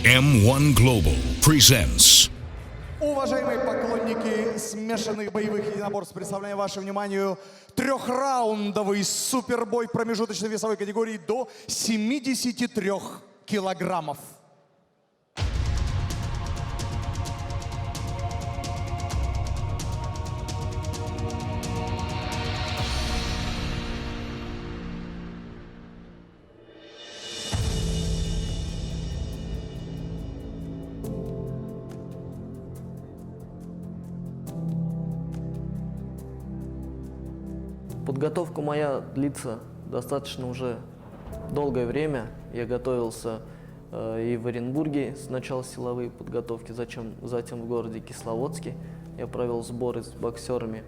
M-1 Global presents. Уважаемые поклонники смешанных боевых единоборств, представляем вашему вниманию трехраундовый супербой промежуточной весовой категории до 73 килограммов. Подготовка моя длится достаточно уже долгое время. Я готовился и в Оренбурге, сначала силовые подготовки, затем в городе Кисловодске. Я провел сборы с боксерами.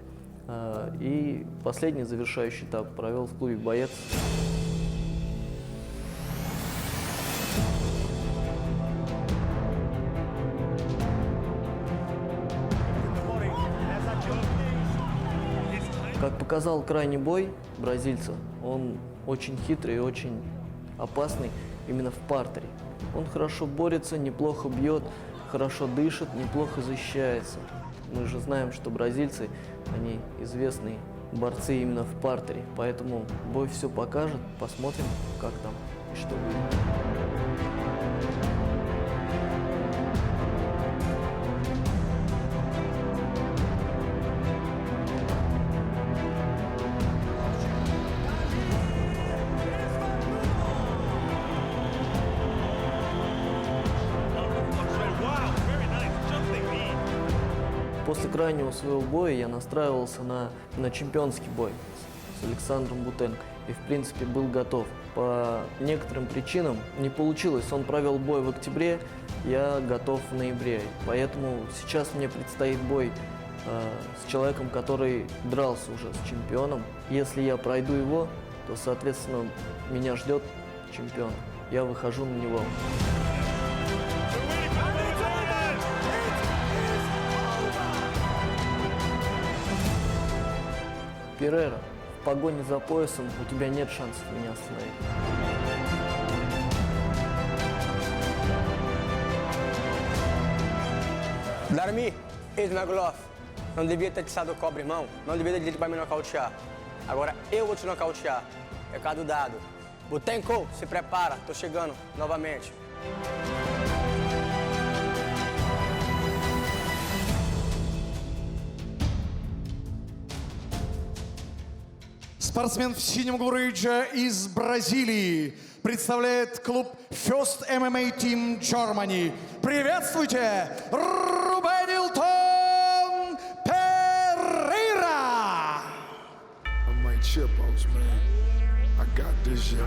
И последний завершающий этап провел в клубе «Боец». Как показал крайний бой бразильца, он очень хитрый и очень опасный именно в партере. Он хорошо борется, неплохо бьет, хорошо дышит, неплохо защищается. Мы же знаем, что бразильцы, они известные борцы именно в партере, поэтому бой все покажет, посмотрим, как там и что будет. После крайнего своего боя я настраивался на чемпионский бой с Александром Бутенко и, в принципе, был готов. По некоторым причинам не получилось. Он провел бой в октябре, я готов в ноябре. Поэтому сейчас мне предстоит бой с человеком, который дрался уже с чемпионом. Если я пройду его, то, соответственно, меня ждет чемпион. Я выхожу на него. Перейра, в погоне за поясом у тебя нет шансов меня остановить. Damir Ismagulov, não devia ter tiçado o cobre, irmão. Não devia ter dito pra me nocautear. Agora eu vou te nocautear. Recado dado. Butenko, se prepara, tô chegando novamente. Спортсмен в синем углу рейджа из Бразилии представляет клуб First MMA Team Germany. Приветствуйте, Рубенилтон Перейра! On my chip outs, man. I got this, yeah.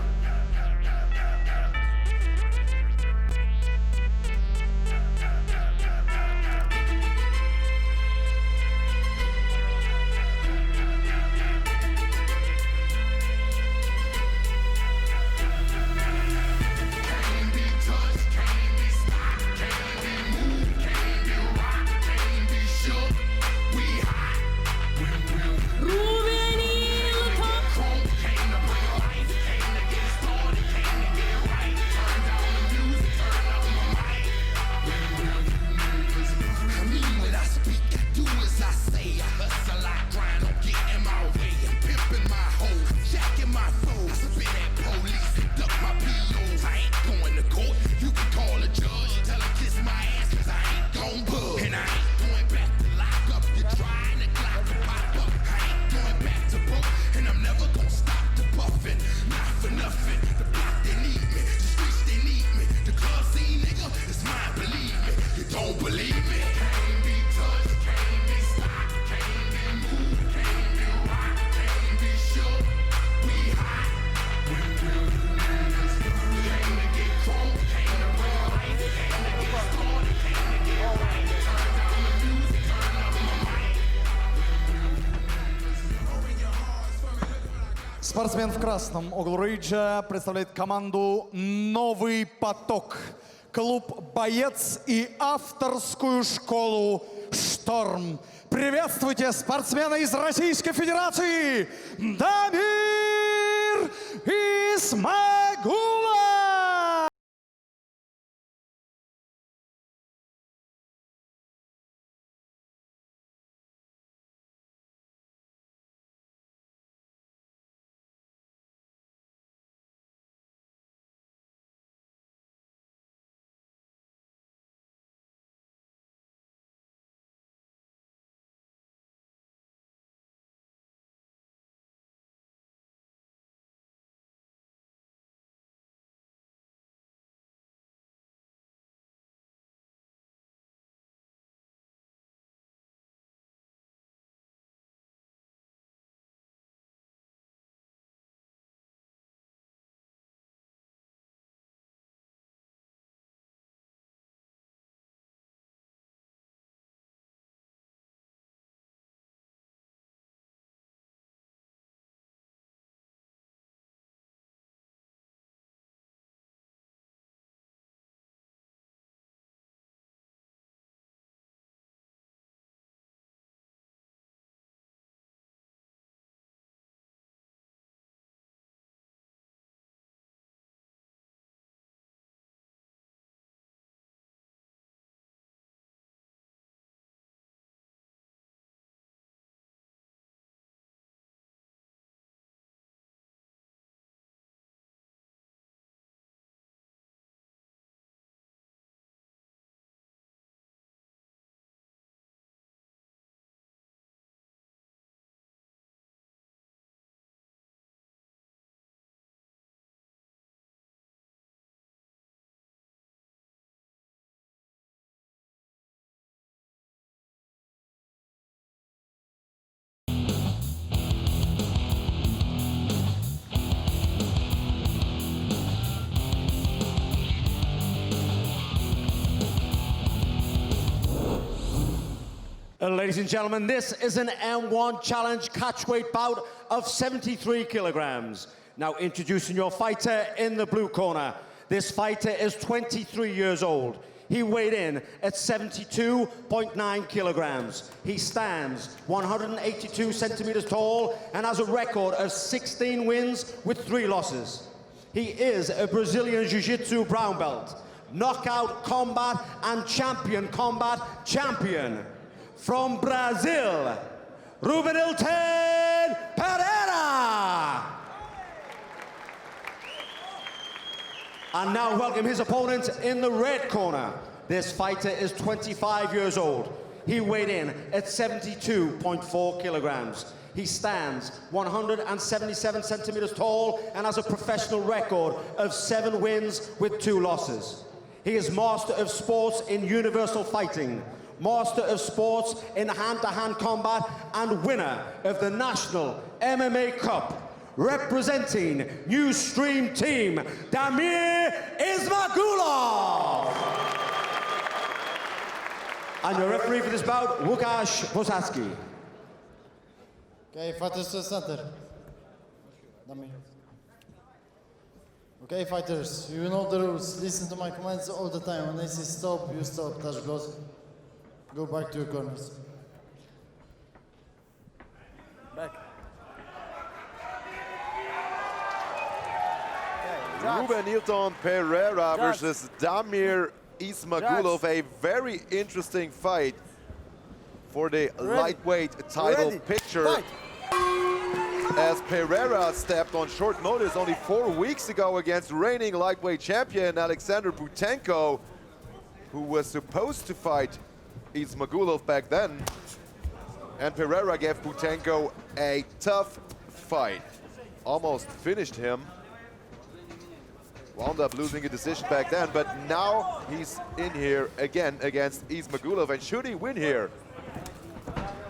Спортсмен в красном углу рейджа представляет команду «Новый поток». Клуб «Боец» и авторскую школу «Шторм». Приветствуйте спортсмена из Российской Федерации Дамир Исмагулов! Ladies and gentlemen, this is an M-1 challenge catchweight bout of 73 kilograms. Now introducing your fighter in the blue corner. This fighter is 23 years old. He weighed in at 72.9 kilograms. He stands 182 centimeters tall and has a record of 16 wins with 3 losses. He is a Brazilian jiu-jitsu brown belt, knockout combat and champion combat champion. From Brazil, Rubenilton Pereira. And now welcome his opponent in the red corner. This fighter is 25 years old. He weighed in at 72.4 kilograms. He stands 177 centimeters tall and has a professional record of 7 wins with 2 losses. He is Master of Sports in Universal Fighting, Master of Sports in hand-to-hand combat, and winner of the National MMA Cup. Representing New Stream Team, Damir Ismagulov. And your referee for this bout, Łukasz Bosaski. Okay, fighters to the center. Damir. Okay, fighters, you know the rules. Listen to my commands all the time. When I say stop, you stop. Touch gloves. Go back to your corners. Back. Rubenilton Pereira versus Damir Ismagulov, a very interesting fight for the lightweight title picture. Fight. As Pereira stepped on short notice only 4 weeks ago against reigning lightweight champion Alexander Butenko, who was supposed to fight Ismagulov back then. And Pereira gave Butenko a tough fight. Almost finished him. Wound up losing a decision back then, but now he's in here again against Ismagulov, and should he win here,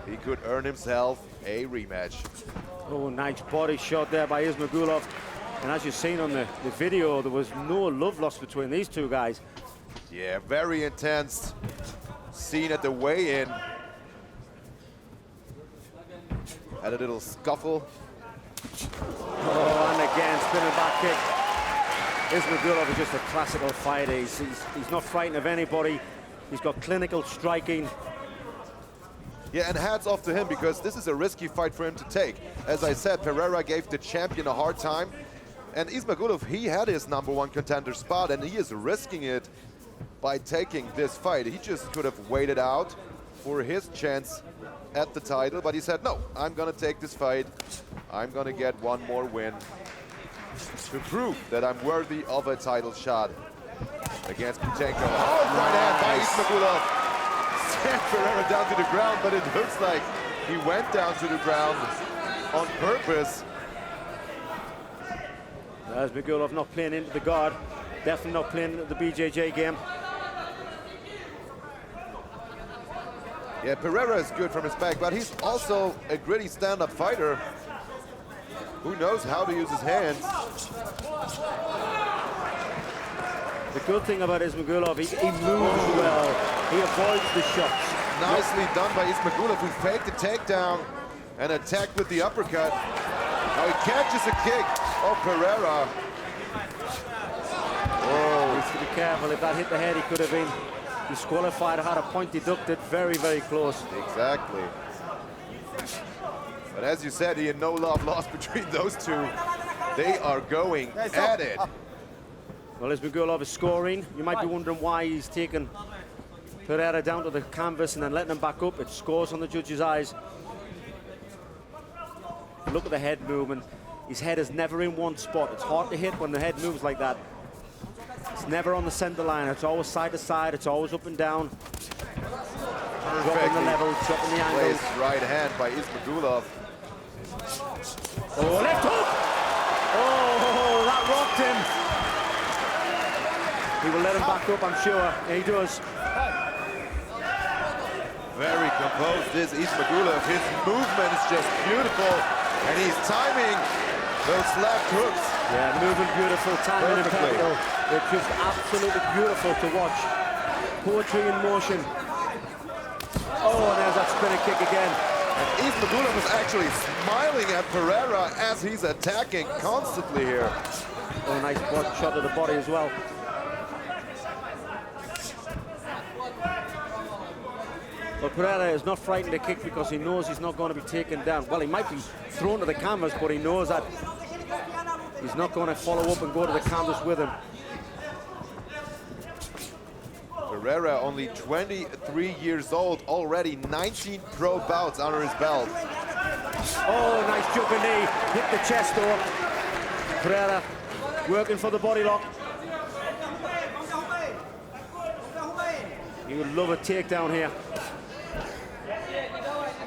he could earn himself a rematch. Oh, nice body shot there by Ismagulov. And as you've seen on the video, there was no love lost between these two guys. Yeah, very intense scene at the weigh-in. Had a little scuffle. Oh, and again, spinning back kick. Ismagulov is just a classical fighter. He's not frightened of anybody. He's got clinical striking. Yeah, and hats off to him, because this is a risky fight for him to take. As I said, Pereira gave the champion a hard time. And Ismagulov, he had his #1 contender spot, and he is risking it by taking this fight. He just could have waited out for his chance at the title, but he said, no, I'm gonna take this fight. I'm gonna get one more win to prove that I'm worthy of a title shot against Butenko. Oh, right hand by Ismagulov. Sent Pereira down to the ground, but it looks like he went down to the ground on purpose. Ismagulov not playing into the guard. Definitely not playing into the BJJ game. Yeah, Pereira is good from his back, but he's also a gritty stand-up fighter who knows how to use his hands. The good thing about Ismagulov, he moves well. He avoids the shots. Nicely done by Ismagulov, who faked the takedown and attacked with the uppercut. Now he catches a kick of Pereira. Oh, he needs to be careful. If that hit the head, he could have been disqualified, had a point deducted. Very, very close. Exactly. But as you said, Ian, no love lost between those two. They are going at it. Well, Ismagulov is scoring. You might be wondering why he's taken Pereira down to the canvas and then letting him back up. It scores on the judge's eyes. Look at the head movement. His head is never in one spot. It's hard to hit when the head moves like that. It's never on the center line. It's always side to side. It's always up and down. Dropping the level, dropping the angle. Placed right hand by Ismagulov. Oh, left hook! Oh, that rocked him. He will let him back up, I'm sure. Yeah, he does. Very composed is Ismagulov. His movement is just beautiful, and he's timing those left hooks. Yeah, moving beautiful, timing perfectly. impeccable. It's just absolutely beautiful to watch. Poetry in motion. Oh, and there's that spinning kick again. And Ismagulov is actually smiling at Pereira as he's attacking constantly here. Oh, nice shot to the body as well. But Pereira is not frightened to kick because he knows he's not going to be taken down. Well, he might be thrown to the canvas, but he knows that he's not going to follow up and go to the canvas with him. Pereira, only 23 years old, already 19 pro bouts under his belt. Oh, nice jumping knee, hit the chest though. Pereira working for the body lock. He would love a takedown here.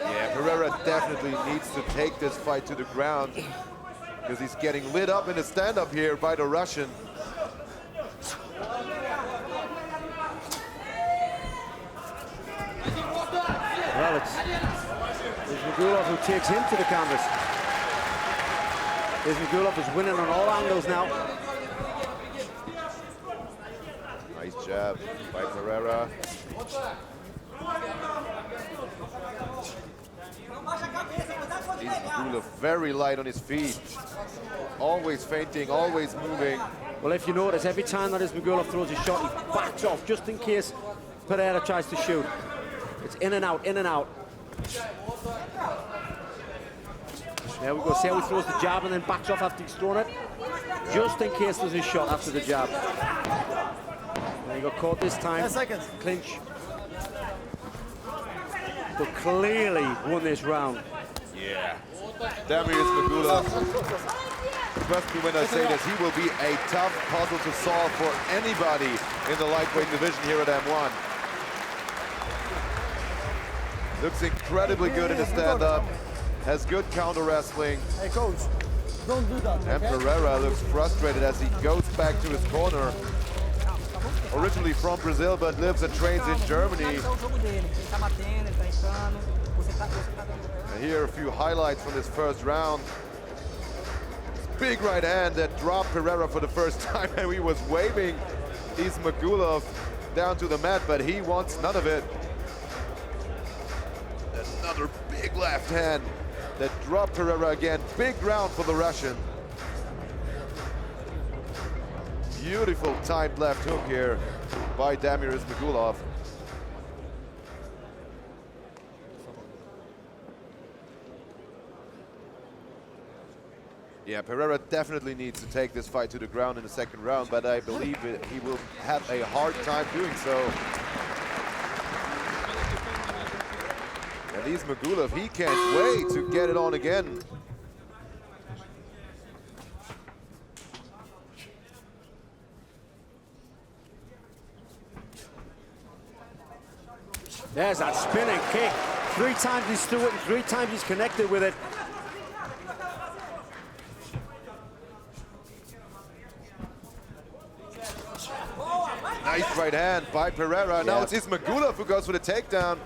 Yeah, Pereira definitely needs to take this fight to the ground because he's getting lit up in the stand-up here by the Russian. Well, it's Ismagulov who takes him to the canvas. Ismagulov is winning on all angles now. Nice jab by Pereira. Ismagulov very light on his feet. Always feinting, always moving. Well, if you notice, every time that Ismagulov throws a shot, he backs off just in case Pereira tries to shoot. It's in and out, in and out. There we go. See how he throws the jab and then backs off after he's thrown it? Just in case there's a shot after the jab. There he got caught this time. 10 seconds. Clinch. But clearly won this round. Yeah. Damir Ismagulov. Trust me when I say this, he will be a tough puzzle to solve for anybody in the lightweight division here at M1. Looks incredibly good in the stand-up. Has good counter wrestling. Hey, coach, don't do that. And Pereira looks frustrated as he goes back to his corner. Originally from Brazil, but lives and trains in Germany. And here are a few highlights from this first round. Big right hand that dropped Pereira for the first time, and he was waving Ismagulov down to the mat, but he wants none of it. Another big left hand that dropped Pereira again. Big round for the Russian. Beautiful timed left hook here by Damir Ismagulov. Yeah, Pereira definitely needs to take this fight to the ground in the second round, but I believe he will have a hard time doing so. And Ismagulov, he can't wait to get it on again. There's that spinning kick. 3 times he's threw it and 3 times he's connected with it. Nice right hand by Pereira. Yeah. Now it's Ismagulov who goes for the takedown.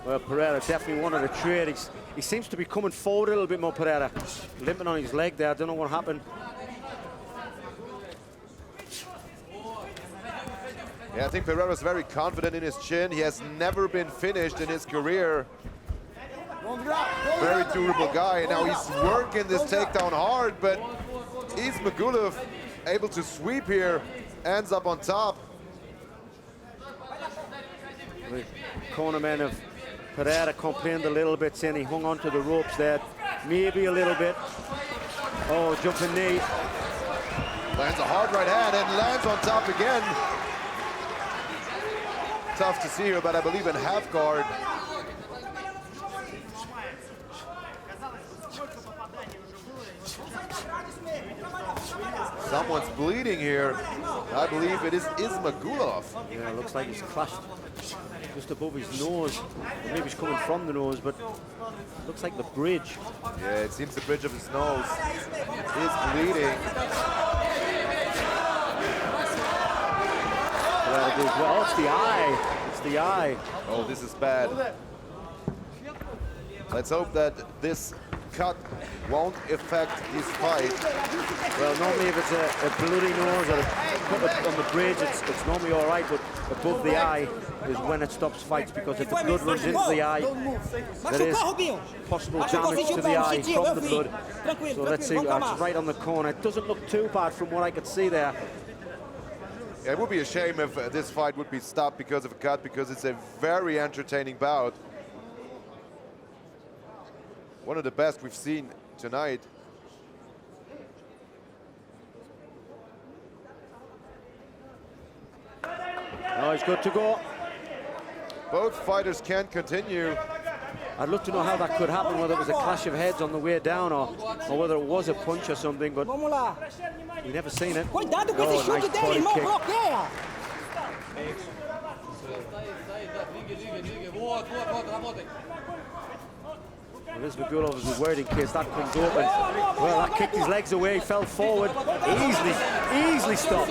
Well, Pereira definitely wanted a trade. He seems to be coming forward a little bit more, Pereira. Limping on his leg there. I don't know what happened. Yeah, I think Pereira's very confident in his chin. He has never been finished in his career. Very durable guy. Now he's working this takedown hard, but Ismagulov able to sweep here, ends up on top. The cornerman of Pereira complained a little bit, saying he hung onto the ropes there, maybe a little bit. Oh, jumping knee. Lands a hard right hand and lands on top again. Tough to see here, but I believe in half guard. Someone's bleeding here. I believe it is Ismagulov. Yeah, it looks like he's clashed just above his nose. Maybe he's coming from the nose, but looks like the bridge. Yeah, it seems the bridge of his nose is bleeding. Oh, it's the eye. It's the eye. Oh, this is bad. Let's hope that this cut won't affect his fight. Well, normally if it's a bloody nose or cut on the bridge, it's normally all right, but above the eye is when it stops fights, because if the blood runs into the eye, there is possible damage to the eye from the blood. So let's see, it's right on the corner. It doesn't look too bad from what I could see there. Yeah, it would be a shame if this fight would be stopped because of a cut, because it's a very entertaining bout. One of the best we've seen tonight. Oh, he's good to go. Both fighters can continue. I'd love to know how that could happen, whether it was a clash of heads on the way down or whether it was a punch or something, but we've never seen it. Cuidado com esse chute dele, irmão, bloqueia! Ismagulov was worried in case that comes open. Well, that kicked his legs away, fell forward, easily stopped.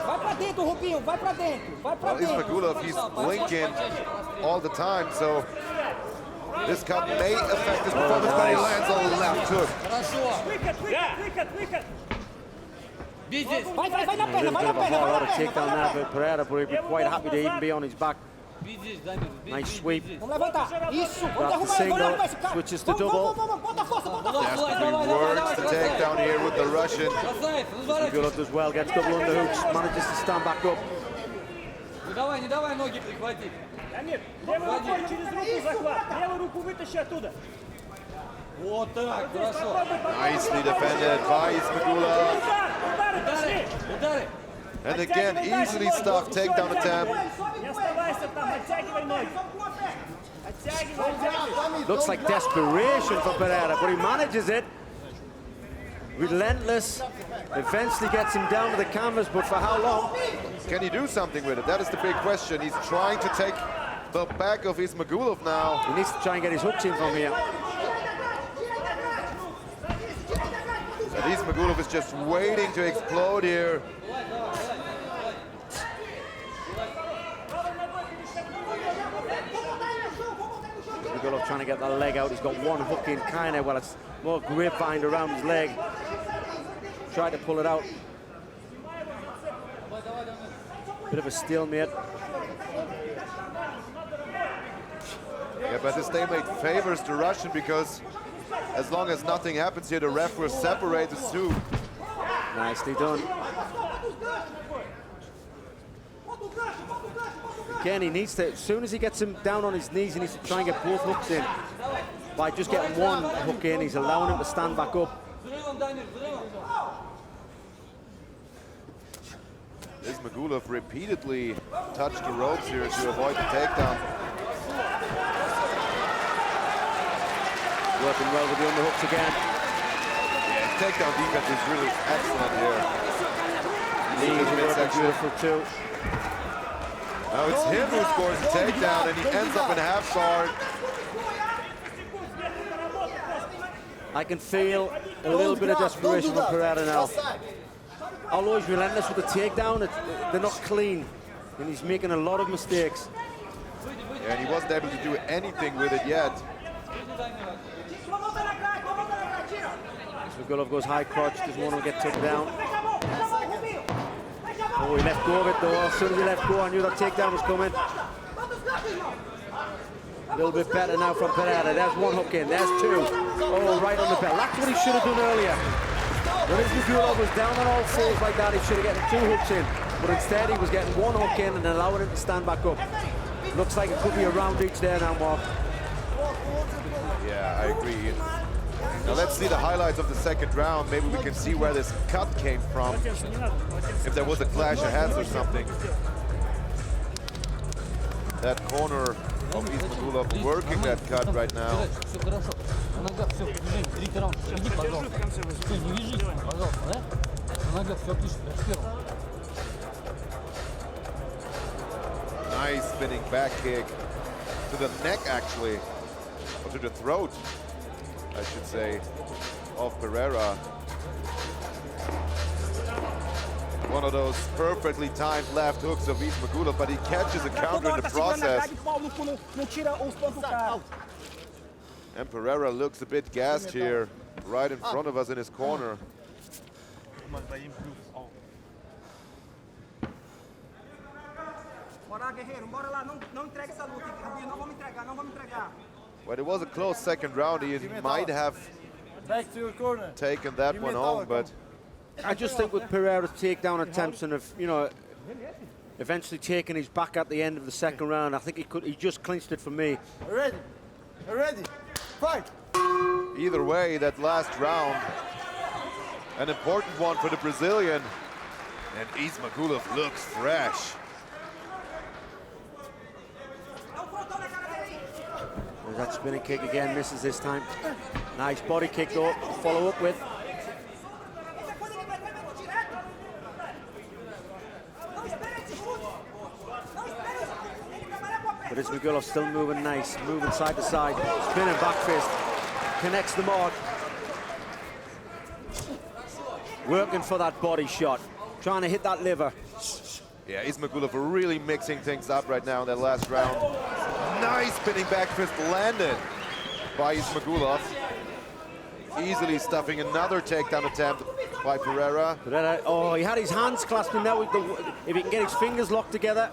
Vai pra dentro, Rubinho, vai pra dentro, vai pra Well, Ismagulov, he's blinking all the time, so this cut may affect his performance, but he lands a left hook. Vai na perna, vai na perna, A lot of takedown there for Pereira, but he'd be quite happy to even be on his back. Nice sweep. Vamos levantar. Isso, That's vamos the derrubar, single, vamos derrubar esse cara. switches to double. Vamos, bota força, bota força. Desperately works the takedown here with the Russian. Ismagulov does well, gets double underhooks, manages to stand back up. Не давай ноги прихватить. Дамир, левую рукой через руку захват. Левую руку вытащи оттуда. Вот так, хорошо. Nicely defended by Ismagulov. Удары пошли. Удары. And again, easily stopped takedown attempt. Не оставайся там, оттягивай ноги. Оттягивай. Looks like desperation for Pereira, but he manages it. Relentless. Eventually gets him down to the canvas, but for how long? Can he do something with it? That is the big question. He's trying to take the back of Ismagulov now. He needs to try and get his hooks in from here. And Ismagulov is just waiting to explode here. Ismagulov trying to get that leg out. He's got one hook in, kind of, well, it's more grapevine around his leg. Tried to pull it out. Bit of a stalemate. Yeah, but this stalemate favors the Russian, because as long as nothing happens here, the ref will separate the two. Nicely done. Again, he needs to, as soon as he gets him down on his knees, he needs to try and get both hooks in. By just getting one hook in, he's allowing him to stand back up. Ismagulov repeatedly touched the ropes here to avoid the takedown. Working well with the underhooks again. Yeah, takedown defense is really excellent here. Knees are working beautiful too. Now it's him who scores the takedown, and he ends up in half guard. I can feel a little bit of desperation from Pereira now. Although he's relentless with the takedown, they're not clean, and he's making a lot of mistakes. Yeah, and he wasn't able to do anything with it yet. Ismagulov goes high crotch, doesn't want to get taken down. Oh, he let go of it though. As soon as he let go, I knew that takedown was coming. A little bit better now from Pereira. There's one hook in, there's two. Oh, right on the bell. That's what he should have done earlier. When Ismagulov was down on all fours like that, he should have gotten two hooks in. But instead, he was getting one hook in and allowing him to stand back up. Looks like it could be a round each there now, Mark. Yeah, I agree. Now let's see the highlights of the second round. Maybe we can see where this cut came from. If there was a clash of hands or something. That corner of Ismagulov working that cut right now. Nice spinning back kick to the neck, actually, or to the throat, I should say, of Pereira. One of those perfectly timed left hooks of Ismagulov, but he catches a counter in the process. And Pereira looks a bit gassed here, right in front of us in his corner. But it was a close second round. He might have Back to your corner. taken that one home, but I just think with Pereira's takedown attempts and eventually taking his back at the end of the second round, I think he just clinched it for me. Ready. Ready. Fight. either way, that last round, an important one for the Brazilian. And Ismagulov looks fresh. There's that spinning kick again, misses this time. Nice body kick though, follow up with. But Ismagulov still moving nice, moving side to side, spinning back fist, connects the mark. Working for that body shot, trying to hit that liver. Yeah, Ismagulov really mixing things up right now in that last round. Nice spinning back fist landed by Ismagulov. Easily stuffing another takedown attempt by Pereira. Oh, he had his hands clasped in there. If he can get his fingers locked together,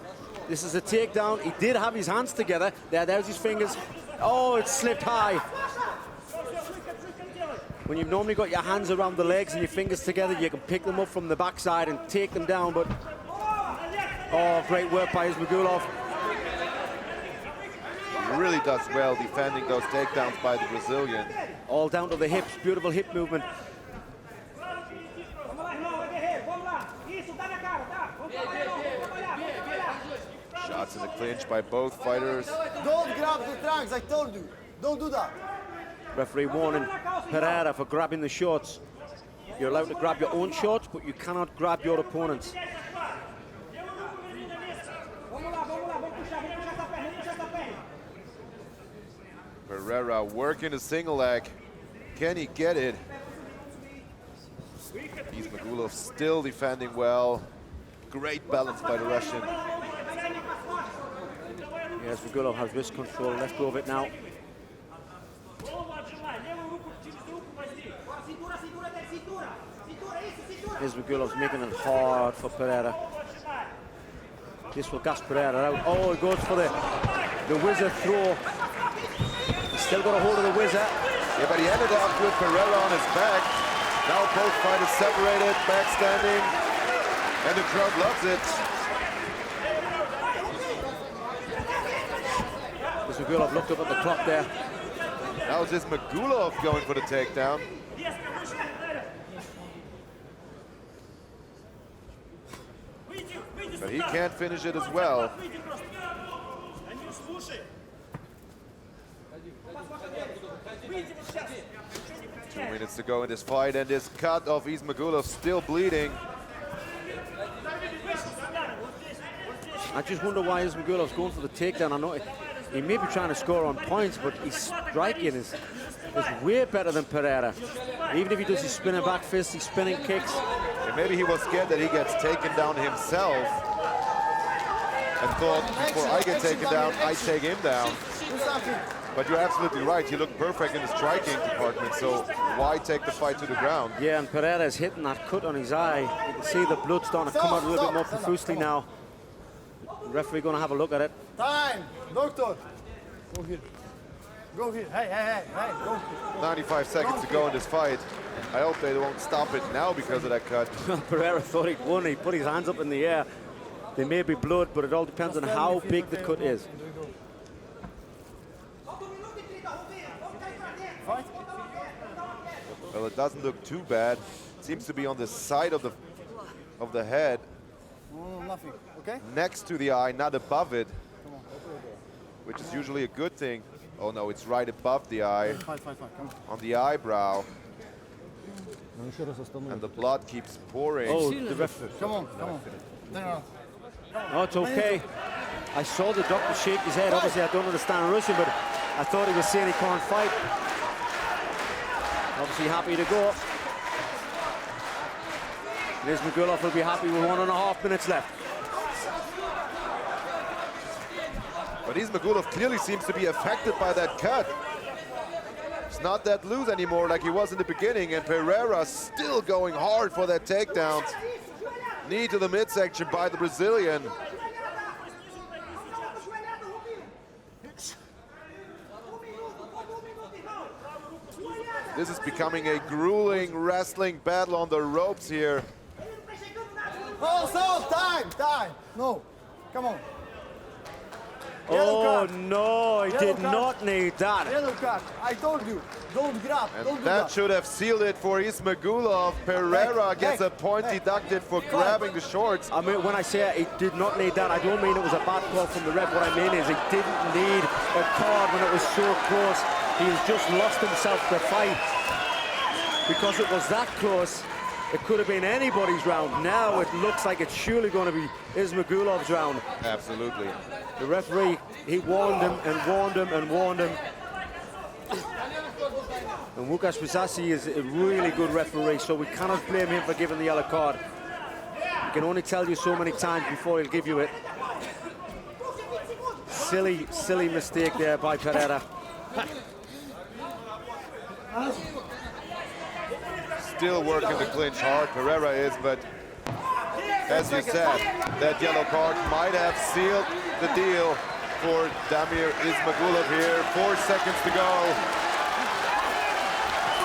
this is a takedown. He did have his hands together. There's his fingers. Oh, it slipped high. When you've normally got your hands around the legs and your fingers together, you can pick them up from the backside and take them down, but oh, great work by Ismagulov. He really does well defending those takedowns by the Brazilian. All down to the hips, beautiful hip movement. Shots in the clinch by both fighters. Don't grab the trunks, I told you. Don't do that. Referee warning Pereira for grabbing the shorts. You're allowed to grab your own shorts, but you cannot grab your opponent's. Pereira working a single leg. Can he get it? Ismagulov still defending well. Great balance by the Russian. Yes, Ismagulov has wrist control, let go of it now. Ismagulov's making it hard for Pereira. This will gas Pereira out. Oh, he goes for the whizzer throw. He's still got a hold of the whizzer. Yeah, but he ended up with Pereira on his back. Now both fighters separated, back standing, and the crowd loves it. Ismagulov looked up at the clock there. Now it's Ismagulov going for the takedown. But he can't finish it as well. 2 minutes to go in this fight, and this cut of Ismagulov still bleeding. I just wonder why Ismagulov's going for the takedown. I know he may be trying to score on points, but his striking is way better than Pereira. Even if he does his spinning back fist, his spinning kicks. And maybe he was scared that he gets taken down himself and thought, before I get taken down, I take him down. But you're absolutely right, he looked perfect in the striking department, so why take the fight to the ground? Yeah, and Pereira's hitting that cut on his eye. You can see the blood starting to come out a little bit more profusely now. The referee going to have a look at it. Time, doctor. Go here. Go here. Hey, go here. 95 seconds to go in this fight. I hope they won't stop it now because of that cut. Pereira thought he'd won. He put his hands up in the air. There may be blood, but it all depends on how big the cut is. Well, it doesn't look too bad. It seems to be on the side of the head. Nothing, okay? Next to the eye, not above it, which is usually a good thing. Oh no, it's right above the eye, Come on the eyebrow. And the blood keeps pouring. Oh, the referee. Come on. No. Oh, it's okay. I saw the doctor shake his head. Obviously, I don't understand Russian, but I thought he was saying he can't fight. Obviously happy to go. Ismagulov will be happy with 1.5 minutes left. But Ismagulov clearly seems to be affected by that cut. It's not that loose anymore like he was in the beginning, and Pereira still going hard for that takedown. Knee to the midsection by the Brazilian. This is becoming a grueling wrestling battle on the ropes here. Oh, so time. No, come on. Oh no, he did not need that. Yellow card. I told you, don't grab. And that should have sealed it for Ismagulov. Pereira gets a point deducted for grabbing the shorts. I mean, when I say he did not need that, I don't mean it was a bad call from the ref. What I mean is he didn't need a card when it was so close. He has just lost himself the fight. Because it was that close, it could have been anybody's round. Now it looks like it's surely going to be Ismagulov's round. Absolutely. The referee, he warned him and warned him and warned him. And Łukasz Wysocki is a really good referee, so we cannot blame him for giving the yellow card. He can only tell you so many times before he'll give you it. Silly mistake there by Pereira. Still working the clinch hard, Pereira is, but as you said, that yellow card might have sealed the deal for Damir Ismagulov here. 4 seconds to go.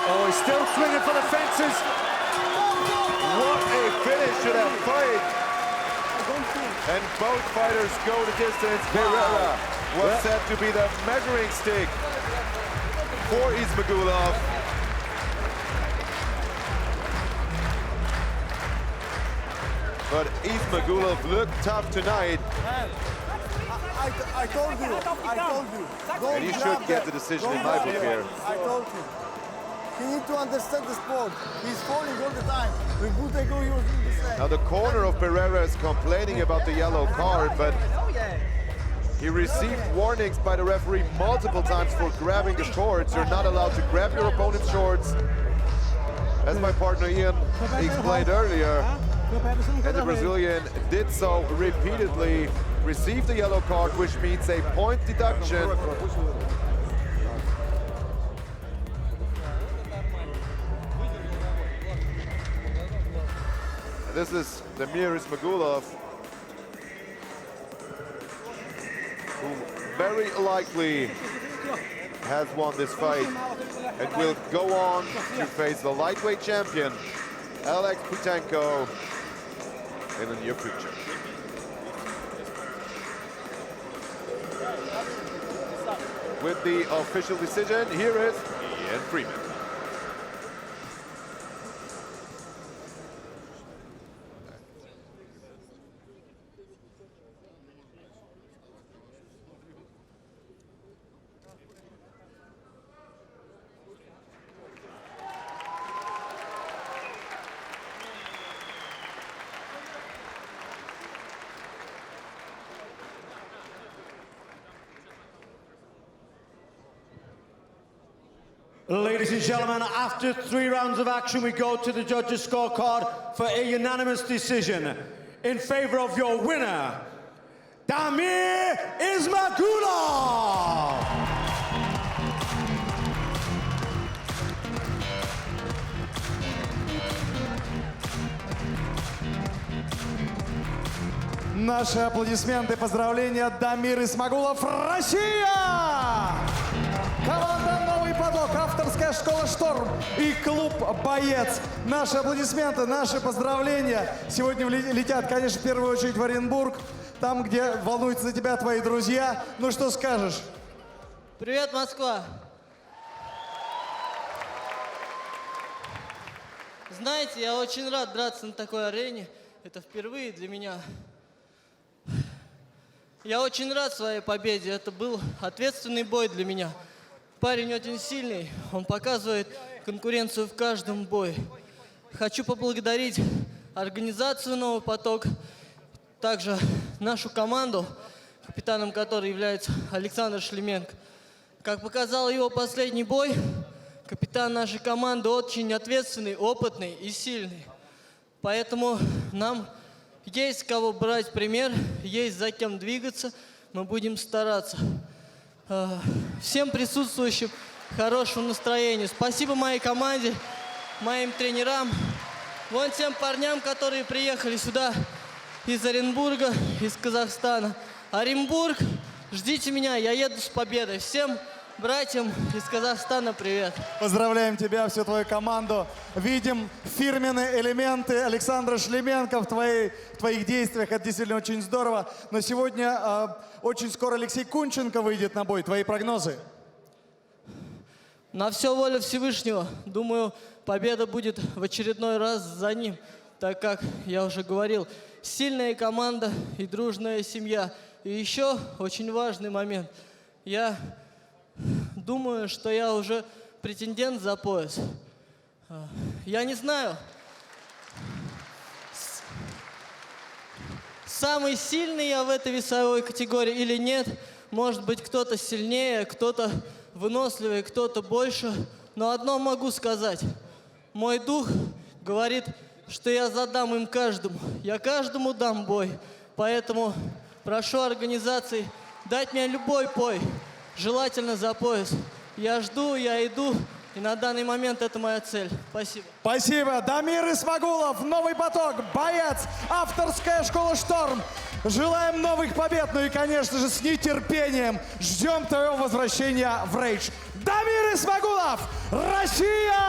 Oh, he's still swinging for the fences. What a finish to that fight. And both fighters go the distance. Pereira was set to be the measuring stick for Ismagulov. But Ismagulov looked tough tonight. I told you. And he should get the decision in my book here. I told you. He needs to understand the sport. He's falling all the time. With Buteko, he was doing the same. Now the corner of Pereira is complaining about the yellow card, but he received warnings by the referee multiple times for grabbing the shorts. You're not allowed to grab your opponent's shorts. As my partner Ian explained earlier, and the Brazilian did so repeatedly, received the yellow card, which means a point deduction. This is Damir Ismagulov, who very likely has won this fight and will go on to face the lightweight champion, Alex Putenko, in the near future. With the official decision, here is Ian Freeman. Ladies and gentlemen, after 3 rounds of action, we go to the judges' scorecard for a unanimous decision in favor of your winner, Damir Ismagulov! Наши аплодисменты, поздравления, Дамир Исмагулов, Россия! Команда «Новый поток», авторская школа «Шторм» и клуб «Боец». Наши аплодисменты, наши поздравления сегодня летят, конечно, в первую очередь в Оренбург, там, где волнуются за тебя твои друзья. Ну что скажешь? Привет, Москва! Знаете, я очень рад драться на такой арене. Это впервые для меня. Я очень рад своей победе. Это был ответственный бой для меня. Парень очень сильный, он показывает конкуренцию в каждом бое. Хочу поблагодарить организацию «Новый поток», также нашу команду, капитаном которой является Александр Шлеменко. Как показал его последний бой, капитан нашей команды очень ответственный, опытный и сильный. Поэтому нам есть с кого брать пример, есть за кем двигаться, мы будем стараться. Всем присутствующим хорошего настроения. Спасибо моей команде, моим тренерам, вон тем парням, которые приехали сюда из Оренбурга, из Казахстана. Оренбург, ждите меня, я еду с победой. Всем Братьям из Казахстана привет. Поздравляем тебя, всю твою команду. Видим фирменные элементы Александра Шлеменко в твоих действиях. Это действительно очень здорово. Но сегодня очень скоро Алексей Кунченко выйдет на бой. Твои прогнозы? На все воля Всевышнего. Думаю, победа будет в очередной раз за ним. Так как я уже говорил, сильная команда и дружная семья. И еще очень важный момент. Я думаю, что я уже претендент за пояс. Я не знаю, самый сильный я в этой весовой категории или нет. Может быть, кто-то сильнее, кто-то выносливее, кто-то больше. Но одно могу сказать. Мой дух говорит, что я задам им каждому. Я каждому дам бой. Поэтому прошу организации дать мне любой бой. Желательно за пояс. Я жду, я иду, и на данный момент это моя цель. Спасибо. Спасибо. Дамир Исмагулов, новый поток, боец, авторская школа «Шторм». Желаем новых побед, ну и, конечно же, с нетерпением ждем твоего возвращения в рейдж. Дамир Исмагулов, Россия!